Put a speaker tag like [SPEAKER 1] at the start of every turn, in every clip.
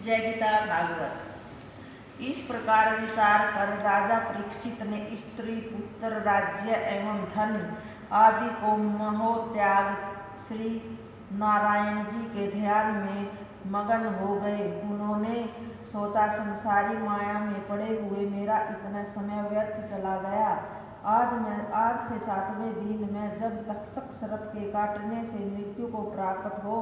[SPEAKER 1] जय गीता भागवत। इस प्रकार विचार कर राजा परीक्षित ने स्त्री पुत्र राज्य एवं धन आदि को मोहत्याग श्री नारायण जी के ध्यान में मगन हो गए। उन्होंने सोचा, संसारी माया में पड़े हुए मेरा इतना समय व्यर्थ चला गया। आज से 7वें दिन में जब तक्षक सर्प के काटने से मृत्यु को प्राप्त हो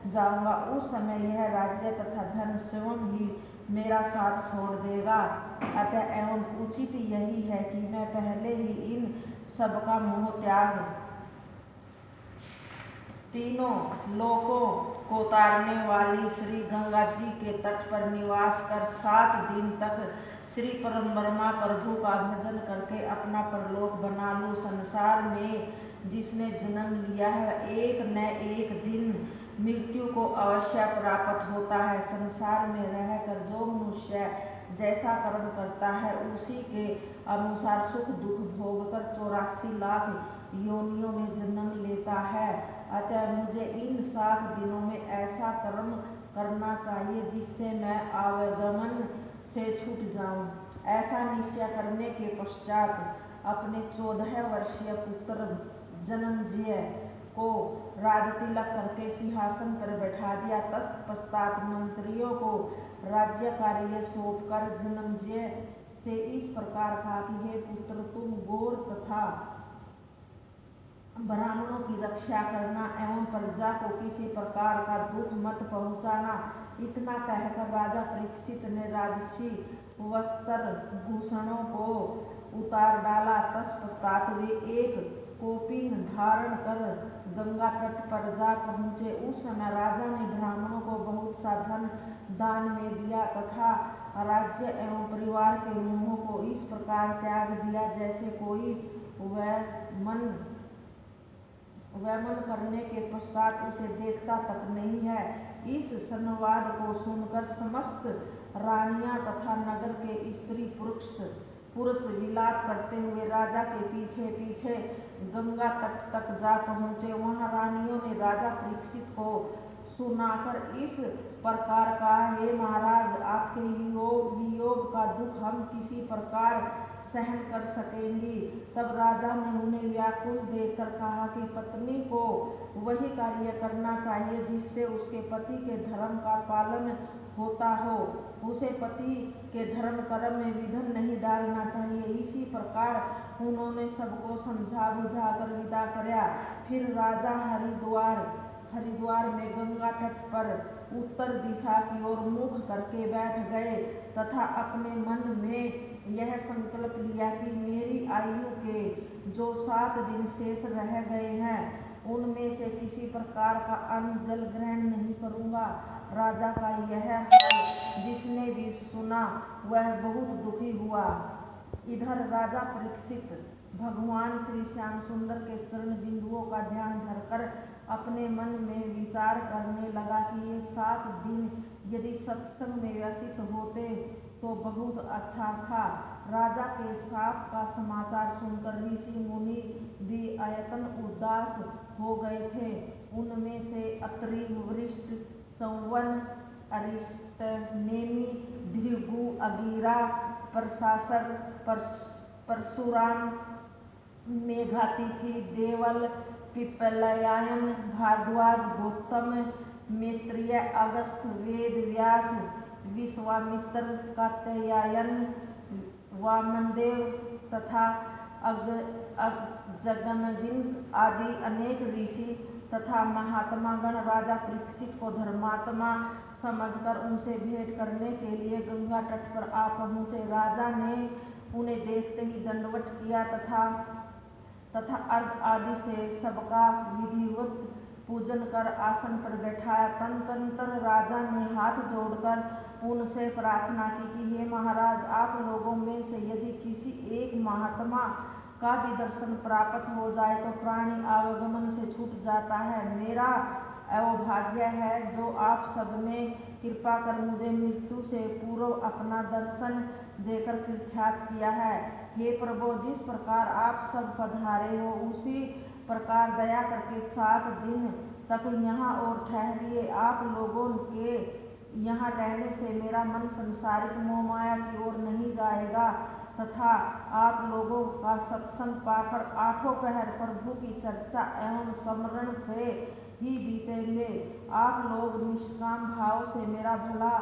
[SPEAKER 1] जाऊंगा, उस समय यह राज्य तथा धन स्वयं ही मेरा साथ छोड़ देगा। अतः एवं उचित यही है कि मैं पहले ही इन सब का मोह त्याग तीनों लोकों को तारने वाली श्री गंगा जी के तट पर निवास कर 7 दिन तक श्री परम ब्रह्मा प्रभु का भजन करके अपना परलोक बना लूं। संसार में जिसने जन्म लिया है, एक न एक दिन मृत्यु को अवश्य प्राप्त होता है। संसार में रहकर जो मनुष्य जैसा कर्म करता है, उसी के अनुसार सुख दुख भोगकर 84 लाख योनियों में जन्म लेता है। अतः मुझे इन 7 दिनों में ऐसा कर्म करना चाहिए जिससे मैं आवागमन से छूट जाऊं। ऐसा निश्चय करने के पश्चात अपने 14 वर्षीय पुत्र जन्मेजय को राजतिलक करके सिंहासन पर बैठा दिया। तत्पश्चात मंत्रियों को राज्य कार्य सौंपकर जन्मेजय से इस प्रकार कहा कि हे पुत्र, तुम गौर तथा ब्राह्मणों की रक्षा करना एवं प्रजा को किसी प्रकार का दुख मत पहुंचाना। इतना कहकर राजा परीक्षित ने राजसी वस्त्र भूषणों को उतार डाला। तत्पश्चात वे एक कौपीन धारण कर गंगा तट पर जा पहुँचे। उस समय राजा ने ब्राह्मणों को बहुत सा धन दान में दिया तथा राज्य एवं परिवार के मोह को इस प्रकार त्याग दिया जैसे कोई वैमन करने के पश्चात उसे देखता तक नहीं है। इस संवाद को सुनकर समस्त रानियां तथा नगर के स्त्री पुरुष विलाप करते हुए राजा के पीछे पीछे गंगा तट तक जा पहुँचे। वहाँ रानियों ने राजा परीक्षित को सुनाकर इस प्रकार कहा, हे महाराज, आपके वियोग का दुख हम किसी प्रकार सहन कर सकेंगी। तब राजा ने उन्हें व्याकुल देखकर कहा कि पत्नी को वही कार्य करना चाहिए जिससे उसके पति के धर्म का पालन होता हो। उसे पति के धर्म कर्म में विघ्न नहीं डालना चाहिए। इसी प्रकार उन्होंने सबको समझा बुझा कर विदा कराया। फिर राजा हरिद्वार में गंगा तट पर उत्तर दिशा की ओर मुख करके बैठ गए तथा अपने मन में यह संकल्प लिया कि मेरी आयु के जो 7 दिन शेष रह गए हैं, उनमें से किसी प्रकार का अन्न जल ग्रहण नहीं करूंगा। राजा का यह हाल जिसने भी सुना वह बहुत दुखी हुआ। इधर राजा परीक्षित भगवान श्री श्याम सुंदर के चरण बिंदुओं का ध्यान धरकर अपने मन में विचार करने लगा कि ये 7 दिन यदि सत्संग में व्यतीत होते तो बहुत अच्छा था। राजा के शाप का समाचार सुनकर ऋषि मुनि भी अत्यंत उदास हो गए थे। उनमें से अत्रि, वशिष्ठ, संवन, अरिष्टनेमि, भृगु, अंगिरा, पराशर, परशुराम, मेघातिथि, देवल, पिप्पलायन, भारद्वाज, गौतम, मैत्रेय, अगस्त्य, वेद व्यास, विश्वामित्र, कात्यायन, वामदेव तथा जगन्नाथ आदि अनेक ऋषि तथा महात्मा गण राजा परीक्षित को धर्मात्मा समझकर उनसे भेंट करने के लिए गंगा तट पर आ पहुँचे। राजा ने उन्हें देखते ही दंडवत किया तथा अर्घ आदि से सबका विधिवत पूजन कर आसन पर बैठाया। तदनंतर राजा ने हाथ जोड़कर उनसे प्रार्थना की कि हे महाराज, आप लोगों में से यदि किसी एक महात्मा का भी दर्शन प्राप्त हो जाए तो प्राणी आवागमन से छूट जाता है। मेरा अभाग्य है जो आप सबने कृपा कर मुझे मृत्यु से पूर्व अपना दर्शन देकर कृतार्थ किया है। हे प्रभु, जिस प्रकार आप सब पधारे हो उसी प्रकार दया करके 7 दिन तक यहाँ और ठहरिए। आप लोगों के यहाँ रहने से मेरा मन संसारिक मोह माया की ओर नहीं जाएगा तथा आप लोगों का सत्संग पाकर आठों पहर प्रभु की चर्चा एवं स्मरण से ही बीतेंगे। आप लोग निष्काम भाव से मेरा भला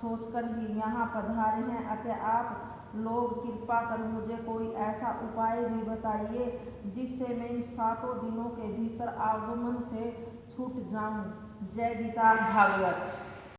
[SPEAKER 1] सोचकर ही यहाँ पधारे हैं, अतः आप लोग कृपा कर मुझे कोई ऐसा उपाय भी बताइए जिससे मैं इन 7 दिनों के भीतर आगमन से छूट जाऊं। जय गीता भागवत।